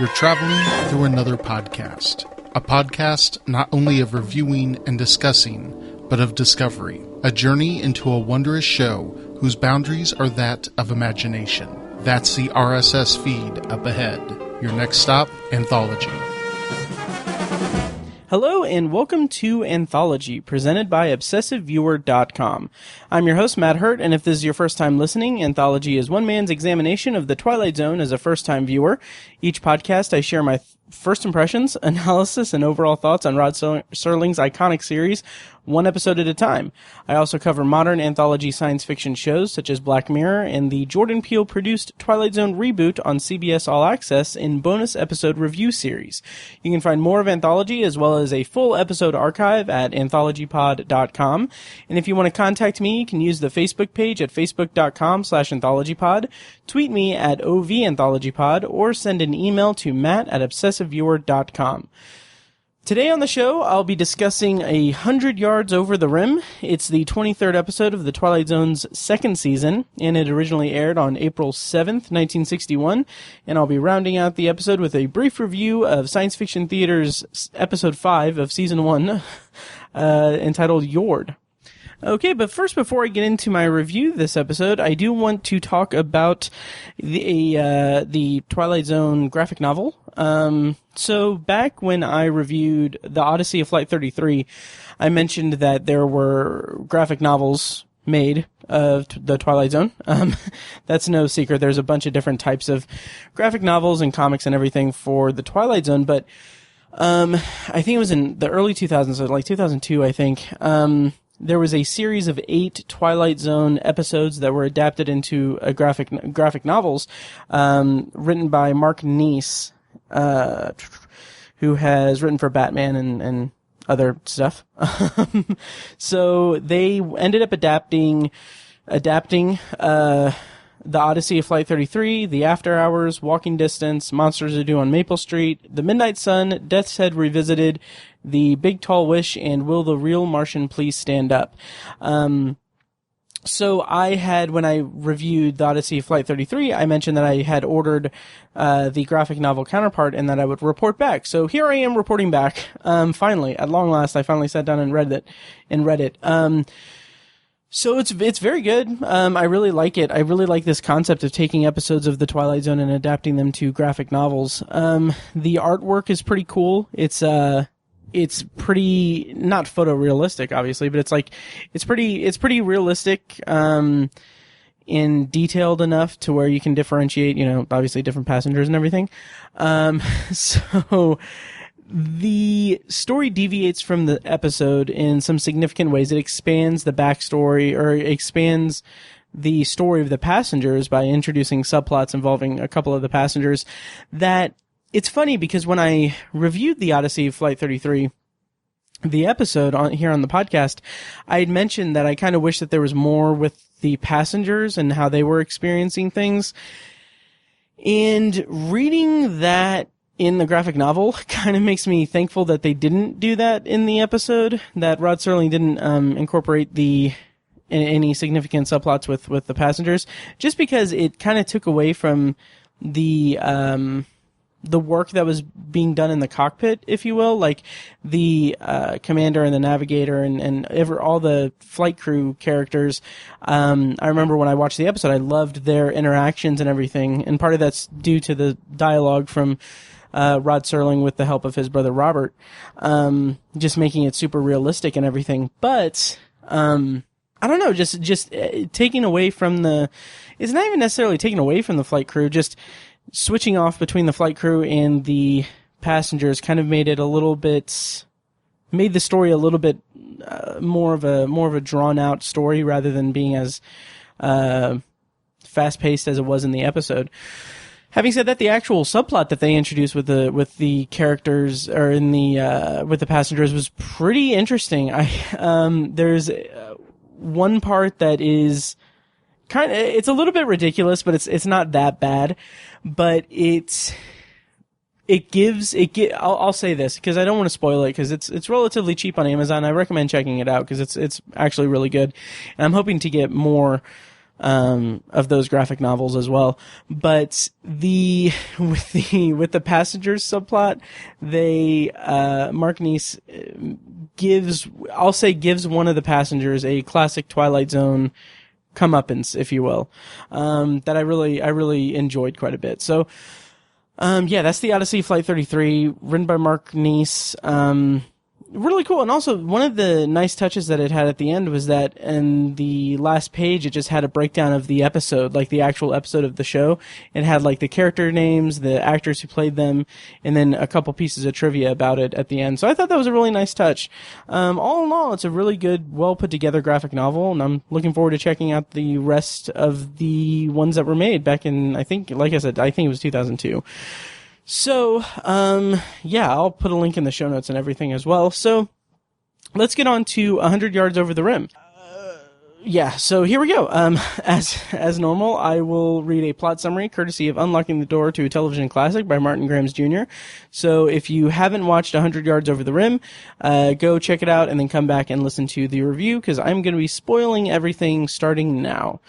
You're traveling through another podcast. A podcast not only of reviewing and discussing, but of discovery. A journey into a wondrous show whose boundaries are that of imagination. That's the RSS feed up ahead. Your next stop, Anthology. Hello and welcome to Anthology, presented by ObsessiveViewer.com. I'm your host, Matt Hurt, and if this is your first time listening, Anthology is one man's examination of the Twilight Zone as a first-time viewer. Each podcast, I share my first impressions, analysis, and overall thoughts on Rod Serling's iconic series, one episode at a time. I also cover modern anthology science fiction shows such as Black Mirror and the Jordan Peele-produced Twilight Zone reboot on CBS All Access in bonus episode review series. You can find more of Anthology as well as a full episode archive at anthologypod.com. And if you want to contact me, you can use the Facebook page at facebook.com/anthologypod, tweet me at OVAnthologypod, or send an email to matt@obsessiveviewer.com. Today on the show, I'll be discussing 100 Yards Over the Rim. It's the 23rd episode of the Twilight Zone's second season, and it originally aired on April 7th, 1961, and I'll be rounding out the episode with a brief review of Science Fiction Theater's episode 5 of season 1, entitled Y.O.R.D. Okay, but first, before I get into my review this episode, I do want to talk about the Twilight Zone graphic novel. So back when I reviewed the Odyssey of Flight 33, I mentioned that there were graphic novels made of the Twilight Zone. That's no secret. There's a bunch of different types of graphic novels and comics and everything for the Twilight Zone, but I think it was in the early 2000s, so like 2002, I think. There was a series of 8 Twilight Zone episodes that were adapted into a graphic novels, written by Mark Neese, who has written for Batman and other stuff. So they ended up adapting the Odyssey of Flight 33, The After Hours, Walking Distance, Monsters Are Due on Maple Street, The Midnight Sun, Death's Head Revisited, The Big Tall Wish, and Will the Real Martian Please Stand Up? So I had, when I reviewed the Odyssey of Flight 33, I mentioned that I had ordered the graphic novel counterpart and that I would report back. So here I am reporting back. Finally, at long last, I finally sat down and read it. So it's very good. I really like it. I really like this concept of taking episodes of the Twilight Zone and adapting them to graphic novels. The artwork is pretty cool. It's pretty, not photorealistic, obviously, but it's pretty realistic, and detailed enough to where you can differentiate, obviously different passengers and everything. So the story deviates from the episode in some significant ways. It expands the backstory, or expands the story of the passengers by introducing subplots involving a couple of the passengers. That it's funny because when I reviewed the Odyssey of Flight 33, the episode here on the podcast, I had mentioned that I kind of wish that there was more with the passengers and how they were experiencing things. And reading that in the graphic novel kind of makes me thankful that they didn't do that in the episode, that Rod Serling didn't incorporate any significant subplots with the passengers, just because it kind of took away from the work that was being done in the cockpit, if you will, like the commander and the navigator and all the flight crew characters. I remember when I watched the episode, I loved their interactions and everything, and part of that's due to the dialogue from Rod Serling with the help of his brother Robert, just making it super realistic and everything. But I don't know, just taking away from it's not even necessarily taking away from the flight crew, just switching off between the flight crew and the passengers kind of made the story a little bit more of a drawn out story rather than being as fast paced as it was in the episode. Having said that, the actual subplot that they introduced with the characters or with the passengers was pretty interesting. There's one part that is it's a little bit ridiculous, but it's not that bad. But I'll say this because I don't want to spoil it, because it's relatively cheap on Amazon. I recommend checking it out because it's actually really good. And I'm hoping to get more of those graphic novels as well. But with the passengers subplot, Mark Neese gives one of the passengers a classic Twilight Zone comeuppance, if you will, that I really enjoyed quite a bit. So, that's the Odyssey Flight 33, written by Mark Neese. Really cool. And also, one of the nice touches that it had at the end was that in the last page, it just had a breakdown of the episode, like the actual episode of the show. It had like the character names, the actors who played them, and then a couple pieces of trivia about it at the end. So I thought that was a really nice touch. All in all, it's a really good, well put together graphic novel, and I'm looking forward to checking out the rest of the ones that were made back in, I think it was 2002. So, I'll put a link in the show notes and everything as well. So, let's get on to 100 Yards Over the Rim. So here we go. As normal, I will read a plot summary courtesy of Unlocking the Door to a Television Classic by Martin Grams Jr. So if you haven't watched 100 Yards Over the Rim, go check it out and then come back and listen to the review, because I'm going to be spoiling everything starting now.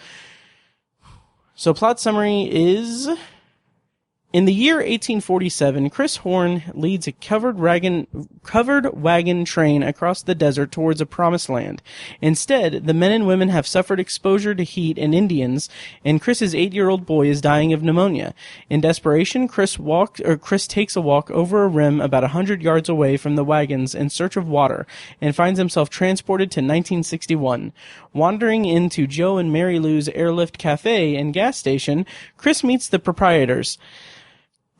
So plot summary is... In the year 1847, Chris Horn leads a covered wagon train across the desert towards a promised land. Instead, the men and women have suffered exposure to heat and Indians, and Chris's 8-year-old boy is dying of pneumonia. In desperation, Chris takes a walk over a rim about 100 yards away from the wagons in search of water, and finds himself transported to 1961. Wandering into Joe and Mary Lou's Airlift Cafe and gas station, Chris meets the proprietors.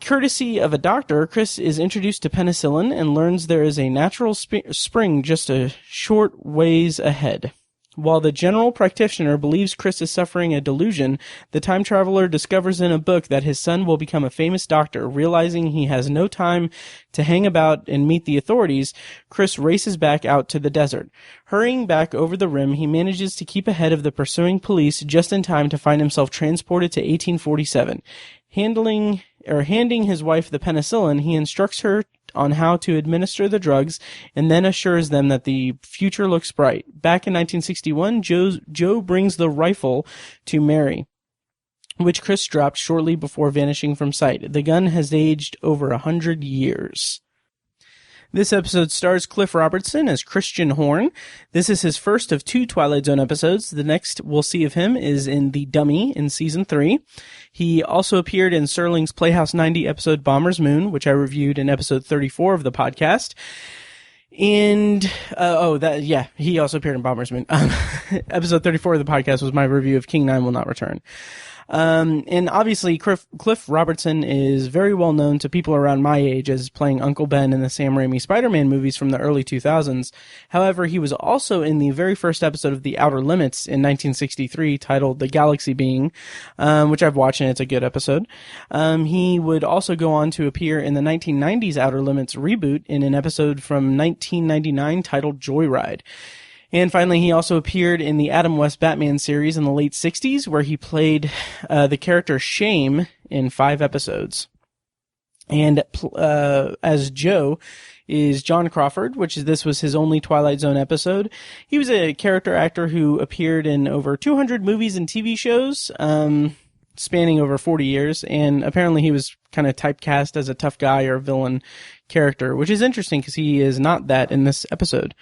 Courtesy of a doctor, Chris is introduced to penicillin and learns there is a natural spring just a short ways ahead. While the general practitioner believes Chris is suffering a delusion, the time traveler discovers in a book that his son will become a famous doctor. Realizing he has no time to hang about and meet the authorities, Chris races back out to the desert. Hurrying back over the rim, he manages to keep ahead of the pursuing police just in time to find himself transported to 1847. Handing his wife the penicillin, he instructs her on how to administer the drugs and then assures them that the future looks bright. Back in 1961, Joe brings the rifle to Mary, which Chris dropped shortly before vanishing from sight. The gun has aged over 100 years. This episode stars Cliff Robertson as Christian Horn. This is his first of 2 Twilight Zone episodes. The next we'll see of him is in The Dummy in Season 3. He also appeared in Serling's Playhouse 90 episode Bomber's Moon, which I reviewed in episode 34 of the podcast. And, he also appeared in Bomber's Moon. Episode 34 of the podcast was my review of King 9 Will Not Return. And obviously Cliff Robertson is very well known to people around my age as playing Uncle Ben in the Sam Raimi Spider-Man movies from the early 2000s. However, he was also in the very first episode of The Outer Limits in 1963 titled The Galaxy Being, which I've watched and it's a good episode. He would also go on to appear in the 1990s Outer Limits reboot in an episode from 1999 titled Joyride. And finally, he also appeared in the Adam West Batman series in the late 60s, where he played the character Shame in 5 episodes. And as Joe is John Crawford, this was his only Twilight Zone episode. He was a character actor who appeared in over 200 movies and TV shows, spanning over 40 years, and apparently he was kind of typecast as a tough guy or villain character, which is interesting because he is not that in this episode.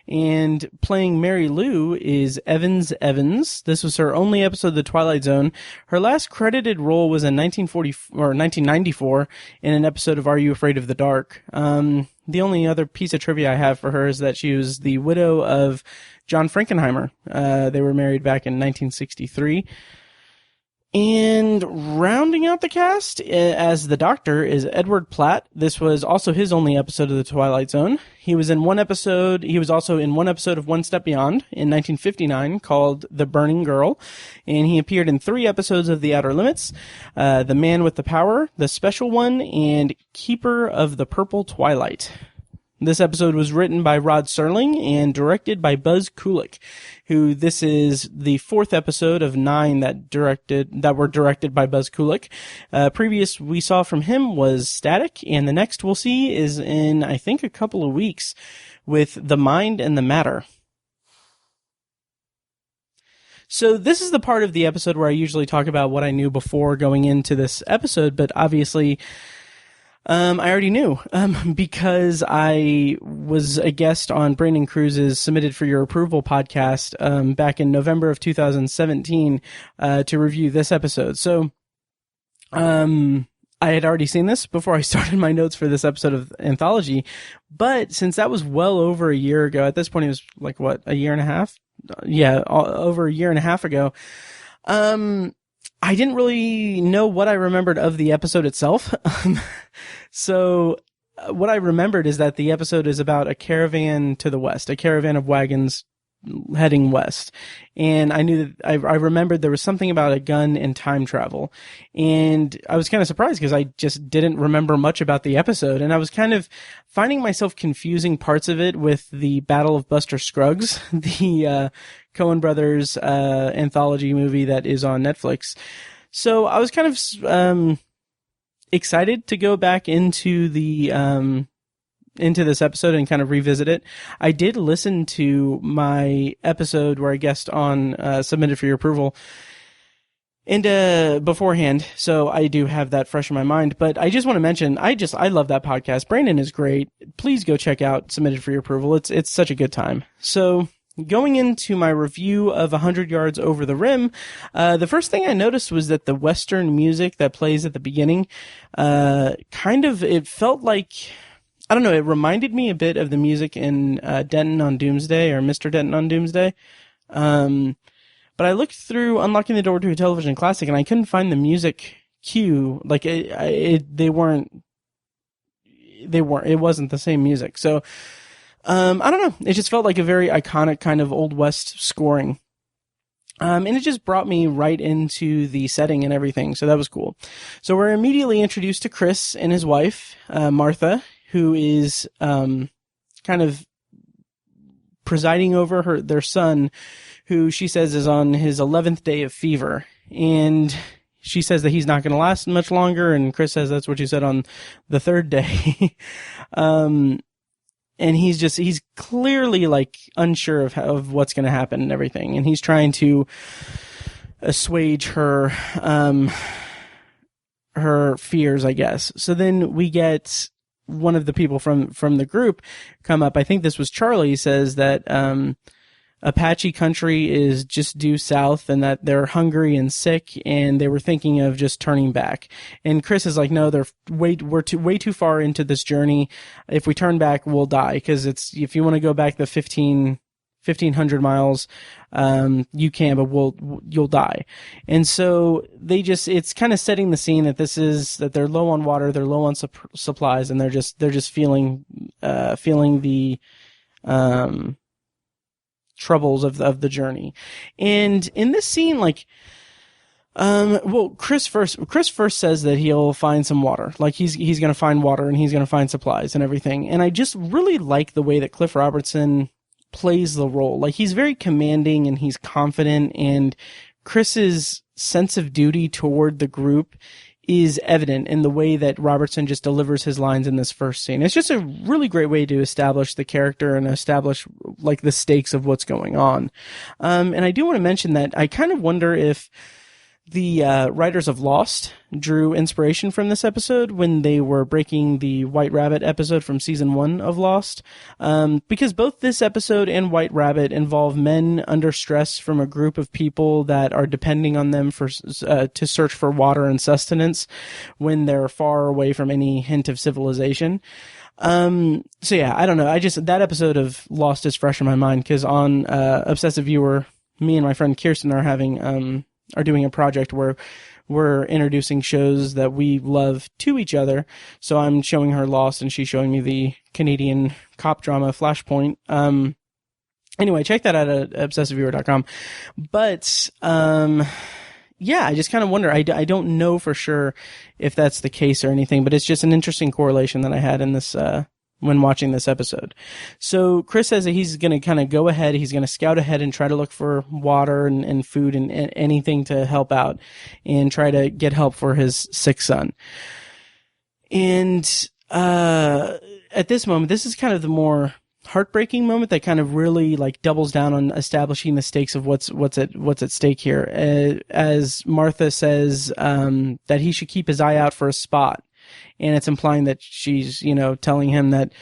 And playing Mary Lou is Evans. This was her only episode of The Twilight Zone. Her last credited role was in 1994 in an episode of Are You Afraid of the Dark? The only other piece of trivia I have for her is that she was the widow of John Frankenheimer. They were married back in 1963. And rounding out the cast as the Doctor is Edward Platt. This was also his only episode of The Twilight Zone. He was also in one episode of One Step Beyond in 1959 called The Burning Girl. And he appeared in 3 episodes of The Outer Limits, The Man with the Power, The Special One, and Keeper of the Purple Twilight. This episode was written by Rod Serling and directed by Buzz Kulik, who this is the 4th episode of 9 that were directed by Buzz Kulik. Previous we saw from him was Static, and the next we'll see is in, I think, a couple of weeks with The Mind and the Matter. So this is the part of the episode where I usually talk about what I knew before going into this episode, but obviously I already knew because I was a guest on Brandon Cruz's Submitted for Your Approval podcast back in November of 2017 to review this episode. So I had already seen this before I started my notes for this episode of Anthology, but since that was well over a year ago, at this point it was like, what, a year and a half? Yeah, over a year and a half ago. I didn't really know what I remembered of the episode itself. So what I remembered is that the episode is about a caravan to the west, a caravan of wagons heading west. And I knew that I remembered there was something about a gun and time travel. And I was kind of surprised because I just didn't remember much about the episode. And I was kind of finding myself confusing parts of it with the Battle of Buster Scruggs, the Coen Brothers anthology movie that is on Netflix. So I was kind of excited to go back into the into this episode and kind of revisit it. I did listen to my episode where I guest on Submitted for Your Approval and beforehand, so I do have that fresh in my mind. But I just want to mention, I love that podcast. Brandon is great. Please go check out Submitted for Your Approval. It's such a good time. So going into my review of 100 Yards Over the Rim, the first thing I noticed was that the Western music that plays at the beginning, it felt like, I don't know, it reminded me a bit of the music in Denton on Doomsday, or Mr. Denton on Doomsday. But I looked through Unlocking the Door to a Television Classic, and I couldn't find the music cue. Like, it wasn't the same music. So, I don't know. It just felt like a very iconic kind of Old West scoring. And it just brought me right into the setting and everything. So that was cool. So we're immediately introduced to Chris and his wife, Martha, who is kind of presiding over their son, who she says is on his 11th day of fever. And she says that he's not going to last much longer, and Chris says that's what she said on the third day. And he's clearly like unsure of what's going to happen and everything. And he's trying to assuage her fears, I guess. So then we get one of the people from the group come up. I think this was Charlie, says that Apache country is just due south and that they're hungry and sick and they were thinking of just turning back. And Chris is like, no, we're way too far into this journey. If we turn back, we'll die. Cause if you want to go back the 1,500 miles, you can, but you'll die. And so it's kind of setting the scene that they're low on water, they're low on supplies, and they're just feeling the, troubles of the journey. And in this scene, like, Chris first says that he'll find some water. Like he's going to find water and he's going to find supplies and everything. And I just really like the way that Cliff Robertson plays the role. Like he's very commanding and he's confident, and Chris's sense of duty toward the group is evident in the way that Robertson just delivers his lines in this first scene. It's just a really great way to establish the character and establish like the stakes of what's going on. And I do want to mention that I kind of wonder if the writers of Lost drew inspiration from this episode when they were breaking the White Rabbit episode from season 1 of Lost, because both this episode and White Rabbit involve men under stress from a group of people that are depending on them to search for water and sustenance when they're far away from any hint of civilization. So yeah, I don't know. That episode of Lost is fresh in my mind because on Obsessive Viewer, me and my friend Kirsten are doing a project where we're introducing shows that we love to each other. So I'm showing her Lost and she's showing me the Canadian cop drama Flashpoint. Anyway, check that out at obsessiveviewer.com. But, yeah, I just kind of wonder. I don't know for sure if that's the case or anything, but it's just an interesting correlation that I had in this, when watching this episode. So Chris says that he's going to kind of go ahead. He's going to scout ahead and try to look for water and food and anything to help out and try to get help for his sick son. And, at this moment, this is kind of the more heartbreaking moment that kind of really like doubles down on establishing the stakes of what's at stake here. As Martha says, that he should keep his eye out for a spot. And it's implying that she's, telling him that,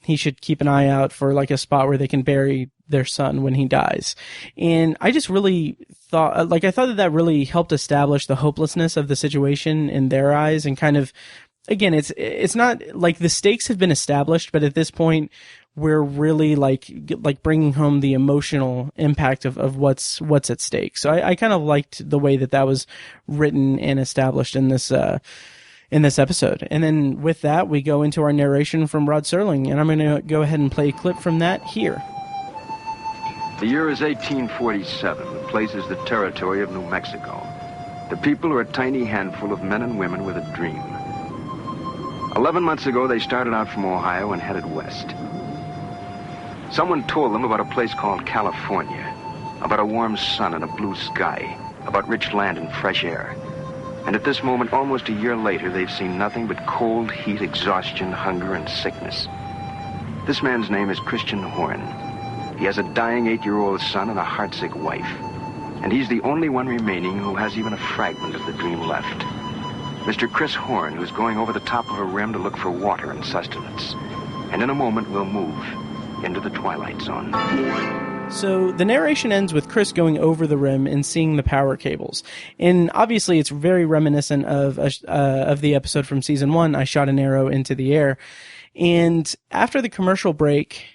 he should keep an eye out for like a spot where they can bury their son when he dies. And I just really thought, I thought that really helped establish the hopelessness of the situation in their eyes, and kind of, again, it's not like the stakes have been established, but at this point we're really like bringing home the emotional impact of what's at stake. So I kind of liked the way that was written and established in this episode. And then with that, we go into our narration from Rod Serling, and I'm going to go ahead and play a clip from that here. The year is 1847. The place is the territory of New Mexico. The people are a tiny handful of men and women with a dream. 11 months ago, they started out from Ohio and headed west. Someone told them about a place called California, about a warm sun and a blue sky, about rich land and fresh air. And at this moment, almost a year later, they've seen nothing but cold, heat, exhaustion, hunger, and sickness. This man's name is Christian Horn. He has a dying 8-year-old son and a heartsick wife. And he's the only one remaining who has even a fragment of the dream left. Mr. Chris Horn, who's going over the top of a rim to look for water and sustenance. And in a moment, we'll move into the Twilight Zone. So the narration ends with Chris going over the rim and seeing the power cables. And obviously it's very reminiscent of the episode from season 1, I Shot an Arrow into the Air. And after the commercial break,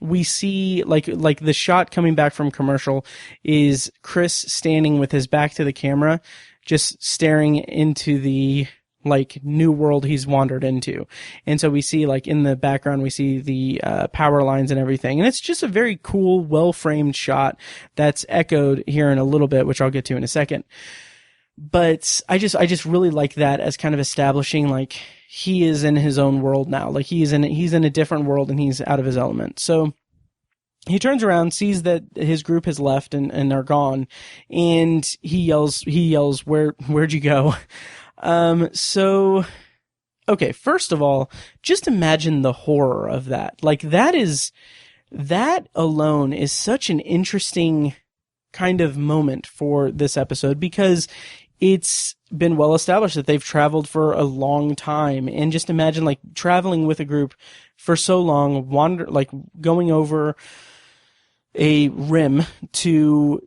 we see like the shot coming back from commercial is Chris standing with his back to the camera, just staring into the new world he's wandered into. And so we see in the background, we see the power lines and everything. And it's just a very cool, well-framed shot that's echoed here in a little bit, which I'll get to in a second. But I just really like that as kind of establishing he is in his own world now. He's in a different world and he's out of his element. So he turns around, sees that his group has left and are gone, and he yells, where'd you go? So, okay, first of all, just imagine the horror of that. That alone is such an interesting kind of moment for this episode, because it's been well established that they've traveled for a long time. And just imagine traveling with a group for so long, going over a rim to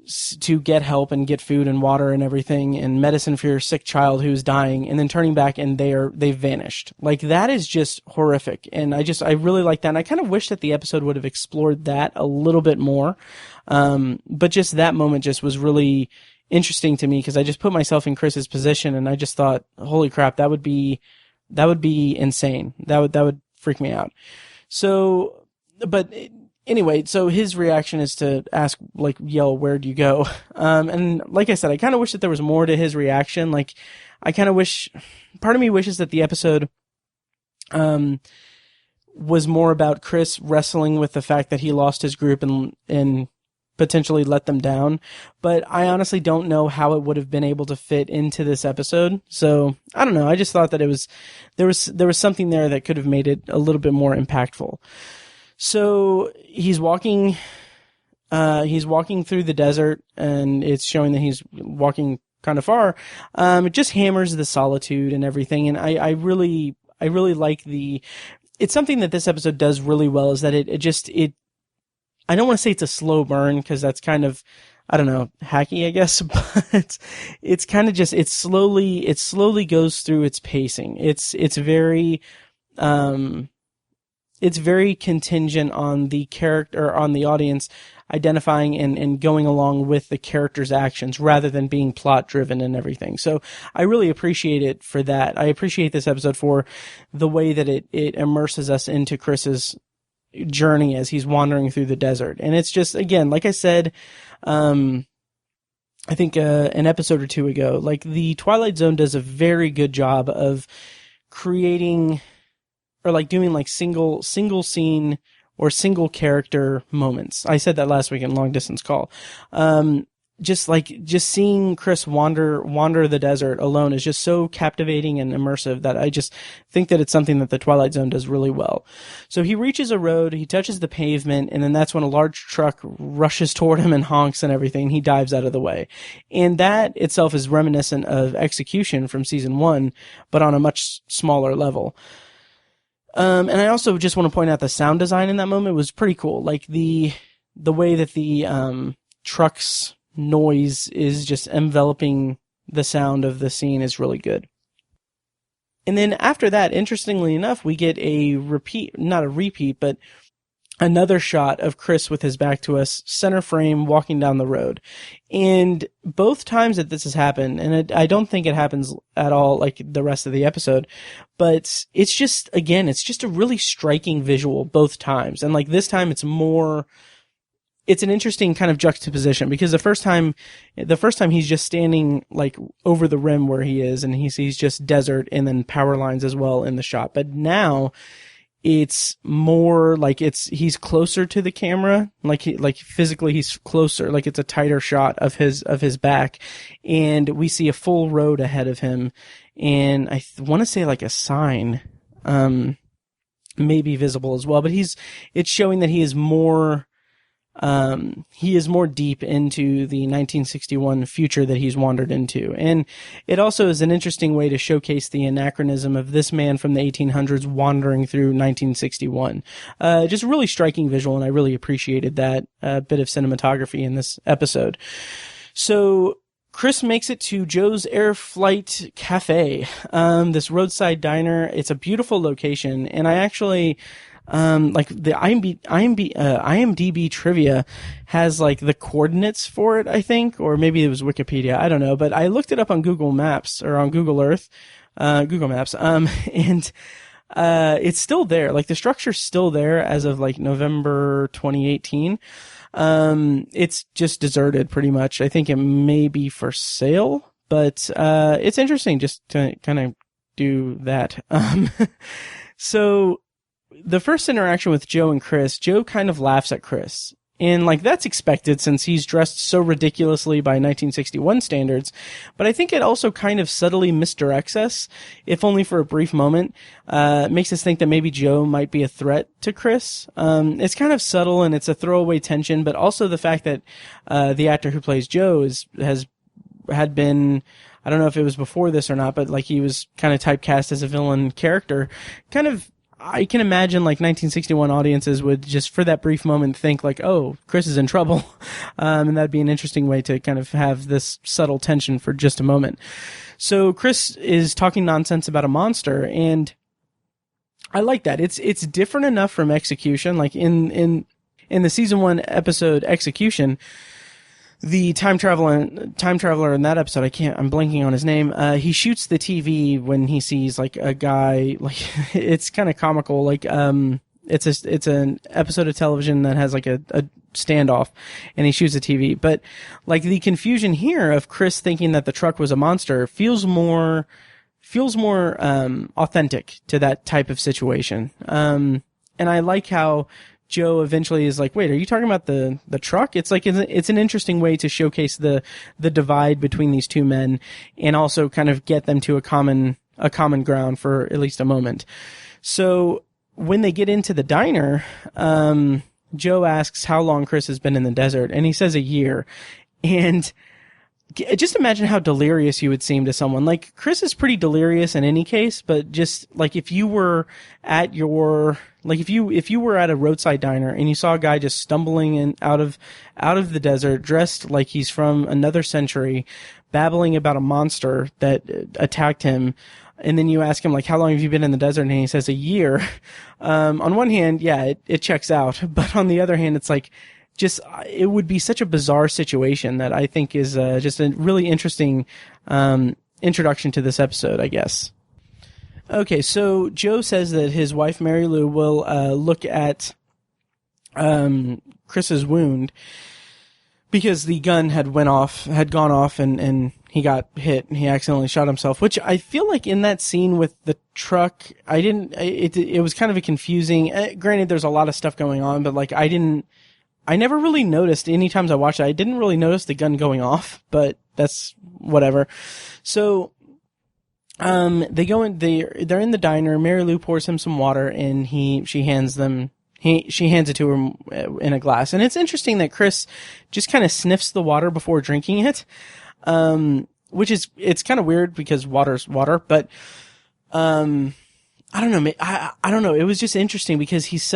get help and get food and water and everything and medicine for your sick child who's dying, and then turning back and they've vanished. That is just horrific. And I really like that. And I kind of wish that the episode would have explored that a little bit more. But just that moment just was really interesting to me, because I just put myself in Chris's position and I just thought, holy crap, that would be insane. That would freak me out. So, but anyway, so his reaction is to ask, yell, where'd you go? And like I said, I kind of wish that there was more to his reaction. I kind of wish, part of me wishes that the episode, was more about Chris wrestling with the fact that he lost his group and potentially let them down. But I honestly don't know how it would have been able to fit into this episode. So I don't know. I just thought that there was something there that could have made it a little bit more impactful. So he's walking through the desert, and it's showing that he's walking kind of far. It just hammers the solitude and everything. And I really like it's something that this episode does really well, is that it I don't want to say it's a slow burn, because that's kind of, I don't know, hacky, I guess, but it's kind of just, it slowly goes through its pacing. It's very contingent on the character, on the audience identifying and going along with the character's actions rather than being plot driven and everything. So I really appreciate it for that. I appreciate this episode for the way that it immerses us into Chris's journey as he's wandering through the desert. And it's just, again, like I said, I think an episode or two ago, the Twilight Zone does a very good job of creating or doing single scene or single character moments. I said that last week in Long Distance Call. just seeing Chris wander the desert alone is just so captivating and immersive that I just think that it's something that the Twilight Zone does really well. So he reaches a road, he touches the pavement, and then that's when a large truck rushes toward him and honks and everything. He dives out of the way. And that itself is reminiscent of Execution from season 1, but on a much smaller level. And I also just want to point out the sound design in that moment was pretty cool. Like the way that the truck's noise is just enveloping the sound of the scene is really good. And then after that, interestingly enough, we get not a repeat, but another shot of Chris with his back to us, center frame, walking down the road. And both times that this has happened, and I don't think it happens at all like the rest of the episode, but it's just a really striking visual both times. And like this time it's an interesting kind of juxtaposition, because the first time he's just standing like over the rim where he is, and he sees just desert and then power lines as well in the shot. But now it's more like he's closer to the camera, like physically he's closer, like it's a tighter shot of his back, and we see a full road ahead of him, and I want to say like a sign may be visible as well, but it's showing that he is more deep into the 1961 future that he's wandered into. And it also is an interesting way to showcase the anachronism of this man from the 1800s wandering through 1961. Just a really striking visual, and I really appreciated that bit of cinematography in this episode. So Chris makes it to Joe's Air Flight Cafe, this roadside diner. It's a beautiful location, and I actually like the IMDb trivia has like the coordinates for it, I think, or maybe it was Wikipedia, I don't know, but I looked it up on Google Maps or on Google Earth, Google Maps, and it's still there. Like the structure's still there as of like November 2018. It's just deserted pretty much. I think it may be for sale, but it's interesting just to kind of do that. So the first interaction with Joe and Chris, Joe kind of laughs at Chris. And like that's expected since he's dressed so ridiculously by 1961 standards. But I think it also kind of subtly misdirects us, if only for a brief moment. It makes us think that maybe Joe might be a threat to Chris. It's kind of subtle and it's a throwaway tension, but also the fact that the actor who plays Joe had been, I don't know if it was before this or not, but like he was kind of typecast as a villain character. Kind of, I can imagine like 1961 audiences would just for that brief moment think like, oh, Chris is in trouble. And that'd be an interesting way to kind of have this subtle tension for just a moment. So Chris is talking nonsense about a monster, and I like that. It's different enough from Execution. Like in the season 1 episode Execution, the time traveler in that episode, I'm blanking on his name. He shoots the TV when he sees like a guy, like it's kind of comical. Like, it's an episode of television that has like a standoff, and he shoots the TV. But like the confusion here of Chris thinking that the truck was a monster feels more authentic to that type of situation. And I like how Joe eventually is like, wait, are you talking about the truck? It's like, it's an interesting way to showcase the divide between these two men, and also kind of get them to a common ground for at least a moment. So when they get into the diner, Joe asks how long Chris has been in the desert, and he says a year. And just imagine how delirious you would seem to someone. Like, Chris is pretty delirious in any case, but just like if you were at if you were at a roadside diner and you saw a guy just stumbling in out of the desert, dressed like he's from another century, babbling about a monster that attacked him, and then you ask him like, how long have you been in the desert? And he says a year. On one hand, yeah, it checks out, but on the other hand, it's like, it would be such a bizarre situation that I think is just a really interesting introduction to this episode, I guess. Okay, so Joe says that his wife, Mary Lou, will look at Chris's wound because the gun had gone off, and he got hit, and he accidentally shot himself, which I feel like in that scene with the truck, it was kind of a confusing, granted there's a lot of stuff going on, but like I didn't I never really noticed, any times I watched it, I didn't really notice the gun going off, but that's whatever. So, they're in the diner, Mary Lou pours him some water, and she hands it to him in a glass. And it's interesting that Chris just kind of sniffs the water before drinking it. It's kind of weird because water's water, but, I don't know. I don't know. It was just interesting because he's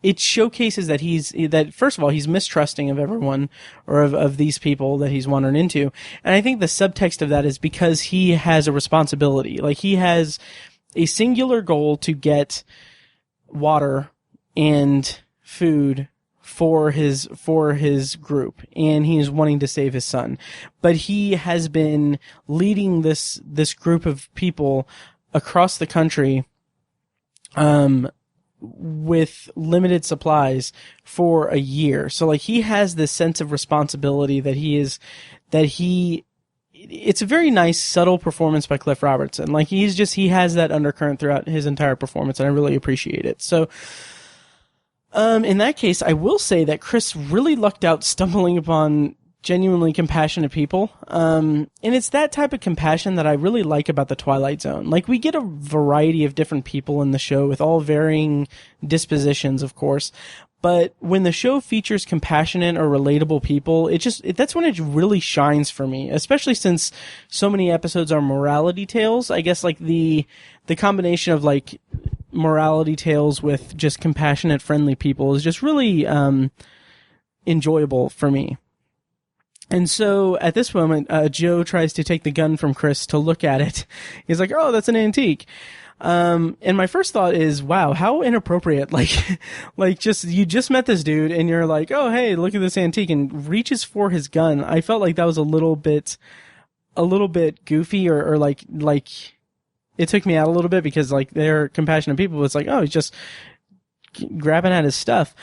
it showcases that first of all, he's mistrusting of everyone or of these people that he's wandering into. And I think the subtext of that is because he has a responsibility. Like, he has a singular goal to get water and food for his group, and he is wanting to save his son. But he has been leading this group of people across the country, with limited supplies for a year. So, like, he has this sense of responsibility it's a very nice, subtle performance by Cliff Robertson. Like, he has that undercurrent throughout his entire performance, and I really appreciate it. So, in that case, I will say that Chris really lucked out stumbling upon genuinely compassionate people. And it's that type of compassion that I really like about the Twilight Zone. Like, we get a variety of different people in the show with all varying dispositions, of course. But when the show features compassionate or relatable people, that's when it really shines for me, especially since so many episodes are morality tales. I guess, like, the combination of, like, morality tales with just compassionate, friendly people is just really, enjoyable for me. And so at this moment, Joe tries to take the gun from Chris to look at it. He's like, "Oh, that's an antique." And my first thought is, wow, how inappropriate. Like you just met this dude and you're like, "Oh, hey, look at this antique," and reaches for his gun. I felt like that was a little bit goofy or like it took me out a little bit because, like, they're compassionate people. It's like, oh, he's just grabbing at his stuff.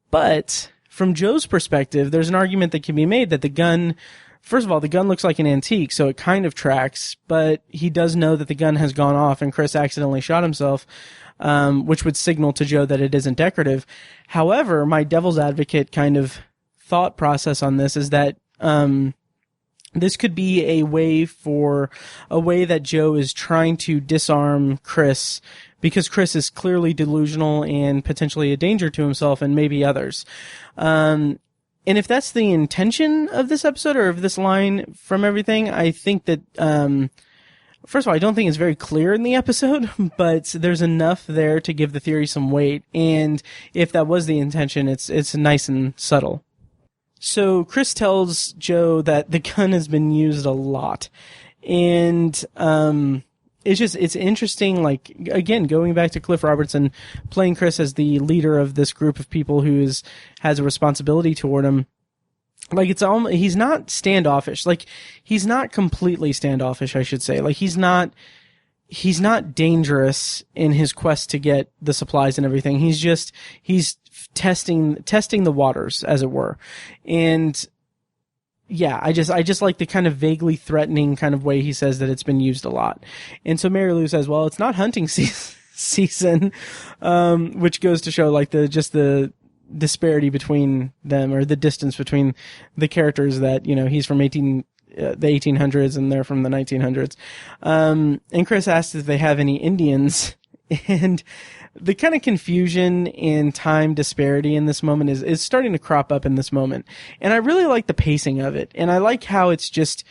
But from Joe's perspective, there's an argument that can be made that the gun, first of all, the gun looks like an antique, so it kind of tracks, but he does know that the gun has gone off and Chris accidentally shot himself, which would signal to Joe that it isn't decorative. However, my devil's advocate kind of thought process on this is that, this could be a way that Joe is trying to disarm Chris, because Chris is clearly delusional and potentially a danger to himself and maybe others. And if that's the intention of this episode or of this line from everything, I think that, first of all, I don't think it's very clear in the episode, but there's enough there to give the theory some weight. And if that was the intention, it's nice and subtle. So Chris tells Joe that the gun has been used a lot. And, it's interesting, like, again, going back to Cliff Robertson, playing Chris as the leader of this group of people who has a responsibility toward him. Like, he's not standoffish. Like, he's not completely standoffish, I should say. Like, he's not dangerous in his quest to get the supplies and everything. He's testing the waters, as it were. And yeah, I just like the kind of vaguely threatening kind of way he says that it's been used a lot. And so Mary Lou says, well, it's not hunting season, which goes to show, like, the disparity between them, or the distance between the characters, that, you know, he's from the 1800s and they're from the 1900s. And Chris asks if they have any Indians, and the kind of confusion and time disparity in this moment is starting to crop up in this moment. And I really like the pacing of it. And I like how it's just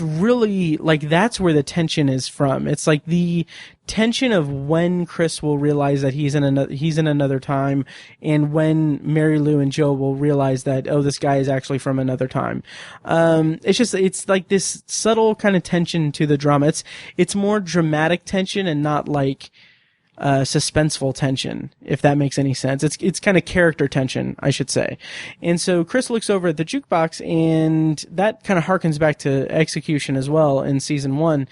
really, like, that's where the tension is from. It's like the tension of when Chris will realize that he's in another time, and when Mary Lou and Joe will realize that, oh, this guy is actually from another time. It's like this subtle kind of tension to the drama. It's more dramatic tension and not like, suspenseful tension, if that makes any sense. It's kind of character tension, I should say. And so Chris looks over at the jukebox, and that kind of harkens back to Execution as well in season 1.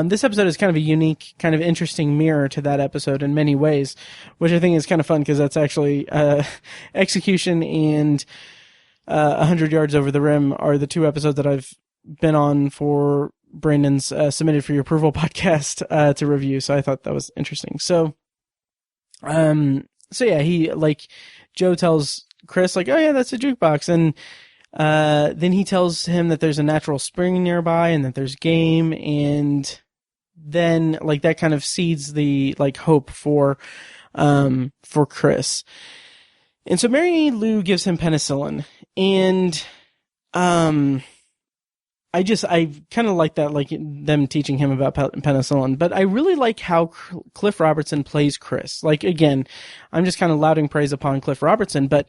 This episode is kind of a unique, kind of interesting mirror to that episode in many ways, which I think is kind of fun because that's actually, Execution and, 100 Yards Over the Rim are the two episodes that I've been on for Brandon's Submitted for Your Approval podcast to review, so I thought that was interesting. So so yeah, Joe tells Chris, like, oh yeah, that's a jukebox. And then he tells him that there's a natural spring nearby and that there's game. And then, like, that kind of seeds the, like, hope for Chris. And so Mary Lou gives him penicillin. And, I kind of like that, like them teaching him about penicillin, but I really like how Cliff Robertson plays Chris. Like, again, I'm just kind of lauding praise upon Cliff Robertson, but,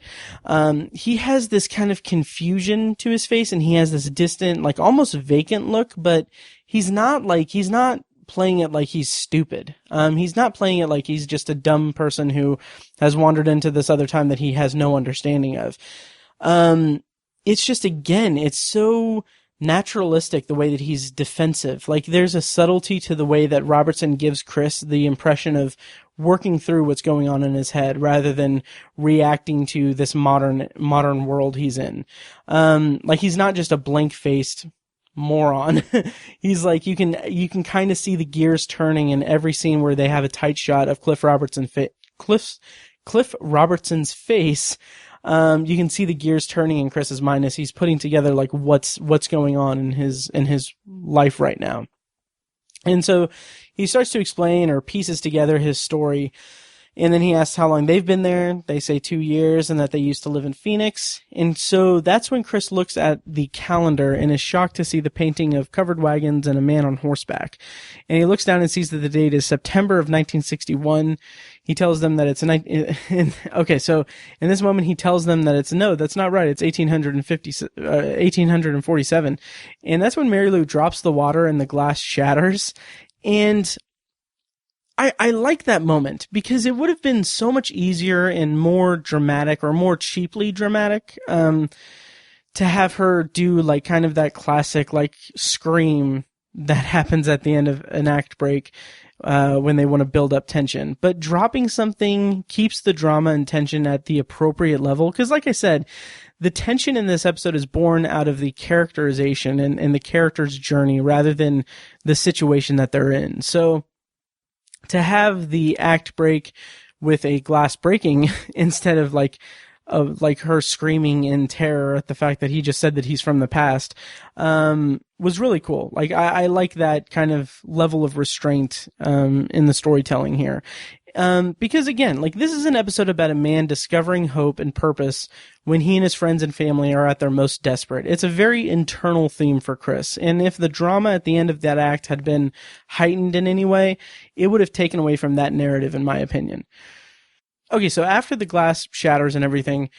he has this kind of confusion to his face, and he has this distant, like almost vacant look, but he's not playing it like he's stupid. He's not playing it like he's just a dumb person who has wandered into this other time that he has no understanding of. It's just, again, it's so naturalistic the way that he's defensive. Like, there's a subtlety to the way that Robertson gives Chris the impression of working through what's going on in his head rather than reacting to this modern world he's in. Like, he's not just a blank-faced moron. He's like, you can kind of see the gears turning in every scene where they have a tight shot of Cliff Robertson's face. You can see the gears turning in Chris's mind as he's putting together, like, what's going on in his life right now. And so he starts to explain or pieces together his story. And then he asks how long they've been there. They say 2 years and that they used to live in Phoenix. And so that's when Chris looks at the calendar and is shocked to see the painting of covered wagons and a man on horseback. And he looks down and sees that the date is September of 1961. He tells them that it's okay, so in this moment he tells them that no, that's not right. It's 1847. And that's when Mary Lou drops the water and the glass shatters. And I like that moment because it would have been so much easier and more dramatic or more cheaply dramatic, to have her do, like, kind of that classic, like, scream that happens at the end of an act break, when they want to build up tension. But dropping something keeps the drama and tension at the appropriate level. Cause like I said, the tension in this episode is born out of the characterization and the character's journey rather than the situation that they're in. So, to have the act break with a glass breaking instead of her screaming in terror at the fact that he just said that he's from the past, was really cool. Like, I like that kind of level of restraint, in the storytelling here. Because again, like, this is an episode about a man discovering hope and purpose when he and his friends and family are at their most desperate. It's a very internal theme for Chris. And if the drama at the end of that act had been heightened in any way, it would have taken away from that narrative, in my opinion. Okay, so after the glass shatters and everything,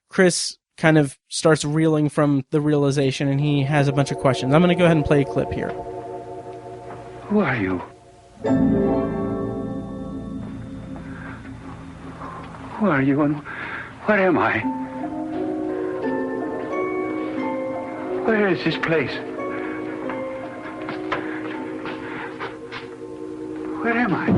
Chris kind of starts reeling from the realization, and he has a bunch of questions. I'm going to go ahead and play a clip here. Who are you? Who are you and what am I? Where is this place? Where am I?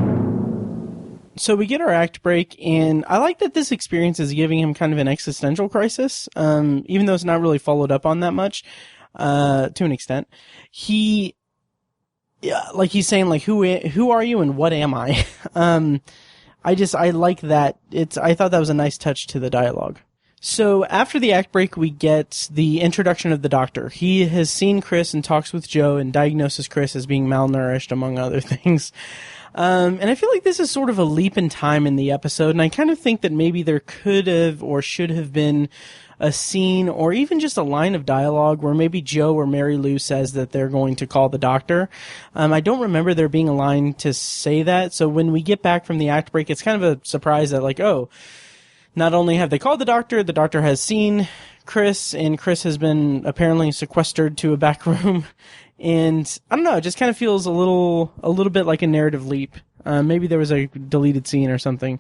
So we get our act break, and I like that this experience is giving him kind of an existential crisis, even though it's not really followed up on that much, to an extent. He's saying, like, who are you and what am I? I like that. I thought that was a nice touch to the dialogue. So after the act break, we get the introduction of the doctor. He has seen Chris and talks with Joe and diagnoses Chris as being malnourished, among other things. And I feel like this is sort of a leap in time in the episode, and I kind of think that maybe there could have or should have been a scene or even just a line of dialogue where maybe Joe or Mary Lou says that they're going to call the doctor. I don't remember there being a line to say that, so when we get back from the act break, it's kind of a surprise that, like, oh, not only have they called the doctor has seen Chris, and Chris has been apparently sequestered to a back room. And I don't know, it just kind of feels a little bit like a narrative leap. Maybe there was a deleted scene or something.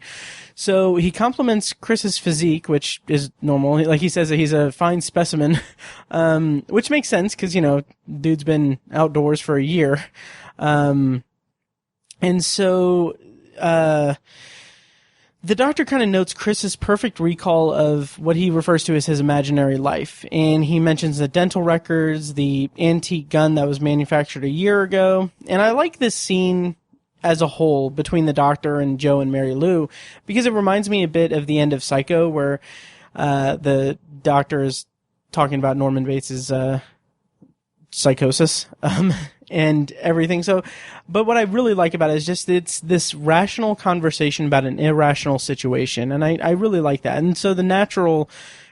So he compliments Chris's physique, which is normal. Like, he says that he's a fine specimen, which makes sense because, dude's been outdoors for a year. And so, the doctor kind of notes Chris's perfect recall of what he refers to as his imaginary life. And he mentions the dental records, the antique gun that was manufactured a year ago. And I like this scene as a whole between the Doctor and Joe and Mary Lou, because it reminds me a bit of the end of Psycho, where the Doctor is talking about Norman Bates's psychosis and everything. So, but what I really like about it is just it's this rational conversation about an irrational situation, and I really like that. And so the natural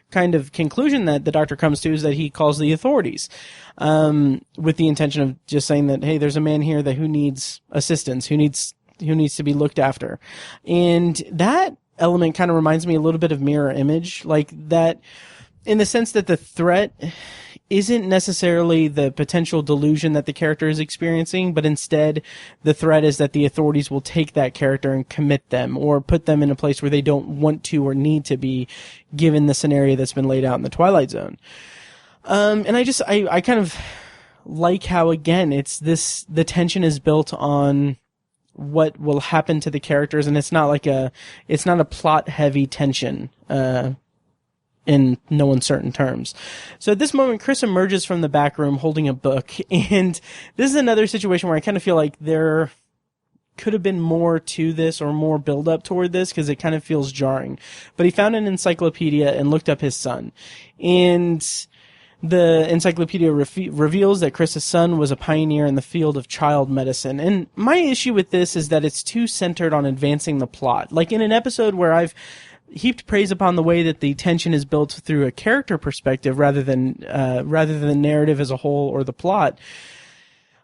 kind of conclusion that the Doctor comes to is that he calls the authorities, with the intention of just saying that, hey, there's a man here who needs assistance, who needs to be looked after. And that element kind of reminds me a little bit of Mirror Image, like that, in the sense that the threat isn't necessarily the potential delusion that the character is experiencing, but instead the threat is that the authorities will take that character and commit them or put them in a place where they don't want to or need to be, given the scenario that's been laid out in the Twilight Zone. And I kind of like how, again, the tension is built on what will happen to the characters, and it's not a plot heavy tension, in no uncertain terms. So at this moment, Chris emerges from the back room holding a book, and this is another situation where I kind of feel like there could have been more to this or more build up toward this, because it kind of feels jarring. But he found an encyclopedia and looked up his son, and the encyclopedia reveals that Chris's son was a pioneer in the field of child medicine. And my issue with this is that it's too centered on advancing the plot. Like in an episode where I've heaped praise upon the way that the tension is built through a character perspective rather than the narrative as a whole or the plot.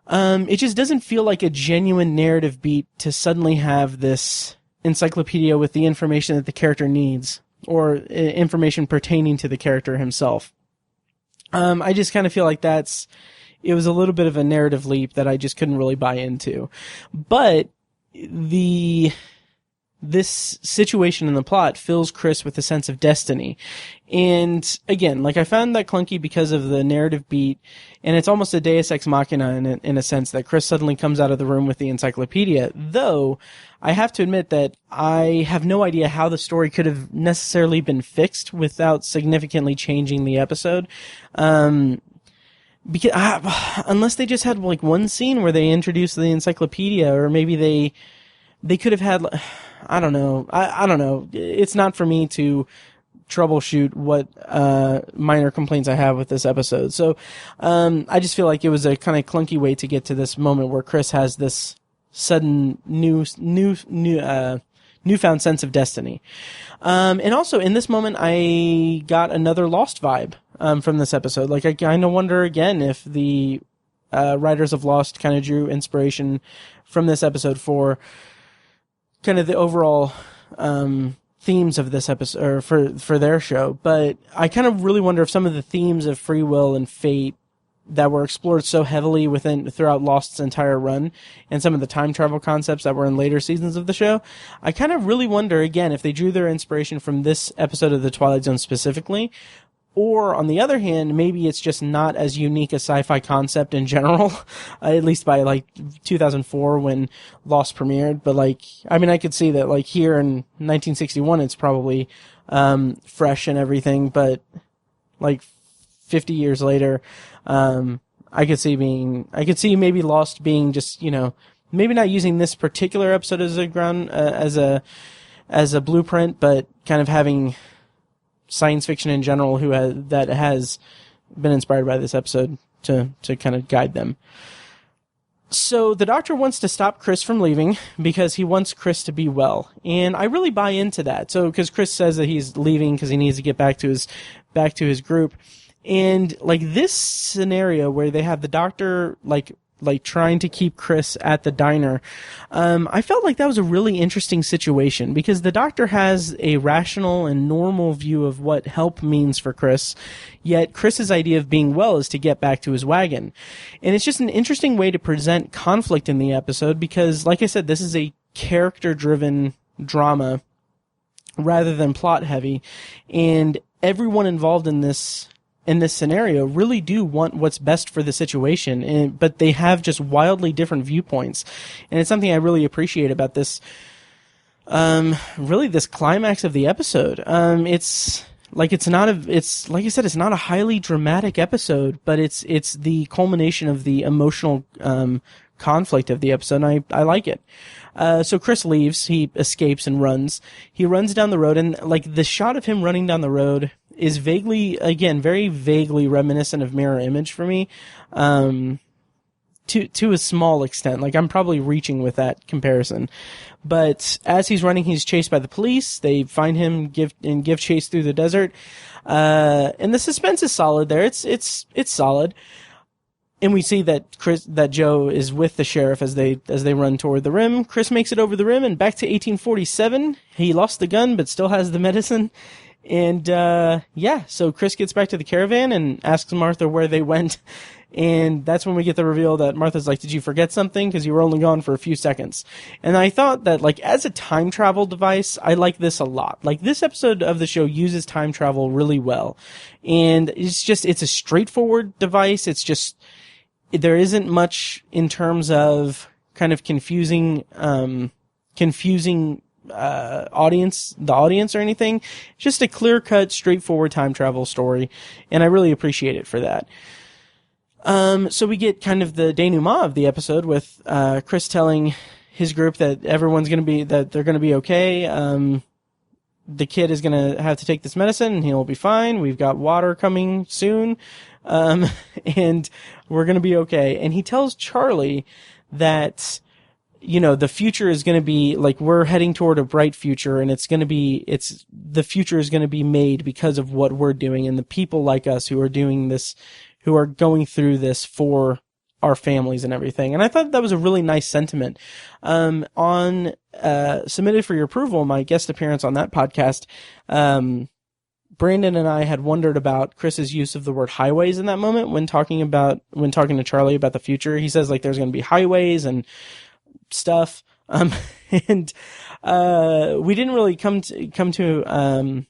It just doesn't feel like a genuine narrative beat to suddenly have this encyclopedia with the information that the character needs, or information pertaining to the character himself. I just kind of feel like it was a little bit of a narrative leap that I just couldn't really buy into. But this situation in the plot fills Chris with a sense of destiny. And again, like, I found that clunky because of the narrative beat, and it's almost a deus ex machina in a sense that Chris suddenly comes out of the room with the encyclopedia, though I have to admit that I have no idea how the story could have necessarily been fixed without significantly changing the episode. Because unless they just had like one scene where they introduced the encyclopedia, or maybe they could have had, I don't know. I don't know. It's not for me to troubleshoot what minor complaints I have with this episode. So I just feel like it was a kind of clunky way to get to this moment where Chris has this sudden newfound sense of destiny. And also in this moment, I got another Lost vibe from this episode. Like, I kind of wonder again if the writers of Lost kind of drew inspiration from this episode for kind of the overall themes of this episode, or for their show. But I kind of really wonder if some of the themes of free will and fate that were explored so heavily throughout Lost's entire run, and some of the time travel concepts that were in later seasons of the show, I kind of really wonder again if they drew their inspiration from this episode of the Twilight Zone specifically, or on the other hand, maybe it's just not as unique a sci-fi concept in general, at least by like 2004 when Lost premiered. But like, I mean, I could see that like here in 1961, it's probably fresh and everything, but like 50 years later, I could see maybe Lost being just, maybe not using this particular episode as a blueprint, but kind of having science fiction in general that has been inspired by this episode to kind of guide them. So the Doctor wants to stop Chris from leaving because he wants Chris to be well. And I really buy into that. So, because Chris says that he's leaving because he needs to get back to his group. And like this scenario where they have the Doctor like trying to keep Chris at the diner, I felt like that was a really interesting situation because the Doctor has a rational and normal view of what help means for Chris, yet Chris's idea of being well is to get back to his wagon. And it's just an interesting way to present conflict in the episode because, like I said, this is a character-driven drama rather than plot-heavy, and everyone involved in this scenario really do want what's best for the situation, but they have just wildly different viewpoints. And it's something I really appreciate about this, really this climax of the episode. It's like I said, it's not a highly dramatic episode, but it's the culmination of the emotional, conflict of the episode, and I like it. So Chris leaves, he escapes and runs. He runs down the road, and like the shot of him running down the road is vaguely, again, very vaguely reminiscent of Mirror Image for me. To a small extent. Like, I'm probably reaching with that comparison. But as he's running, he's chased by the police. They find him, give chase through the desert. And the suspense is solid there. It's solid. And we see that Joe is with the sheriff as they run toward the rim. Chris makes it over the rim and back to 1847. He lost the gun, but still has the medicine. And, so Chris gets back to the caravan and asks Martha where they went. And that's when we get the reveal that Martha's like, did you forget something? Because you were only gone for a few seconds. And I thought that, like, as a time travel device, I like this a lot. Like, this episode of the show uses time travel really well. And it's a straightforward device. It's just, there isn't much in terms of kind of confusing the audience or anything. It's just a clear-cut, straightforward time travel story. And I really appreciate it for that. So we get kind of the denouement of the episode with, Chris telling his group that they're gonna be okay. The kid is gonna have to take this medicine and he'll be fine. We've got water coming soon. And we're gonna be okay. And he tells Charlie that, the future is gonna be, like, we're heading toward a bright future, and the future is gonna be made because of what we're doing, and the people like us who are doing this, who are going through this for our families and everything. And I thought that was a really nice sentiment. On Submitted for Your Approval, my guest appearance on that podcast, Brandon and I had wondered about Chris's use of the word highways in that moment when talking to Charlie about the future. He says, like, there's going to be highways and stuff. And we didn't really come to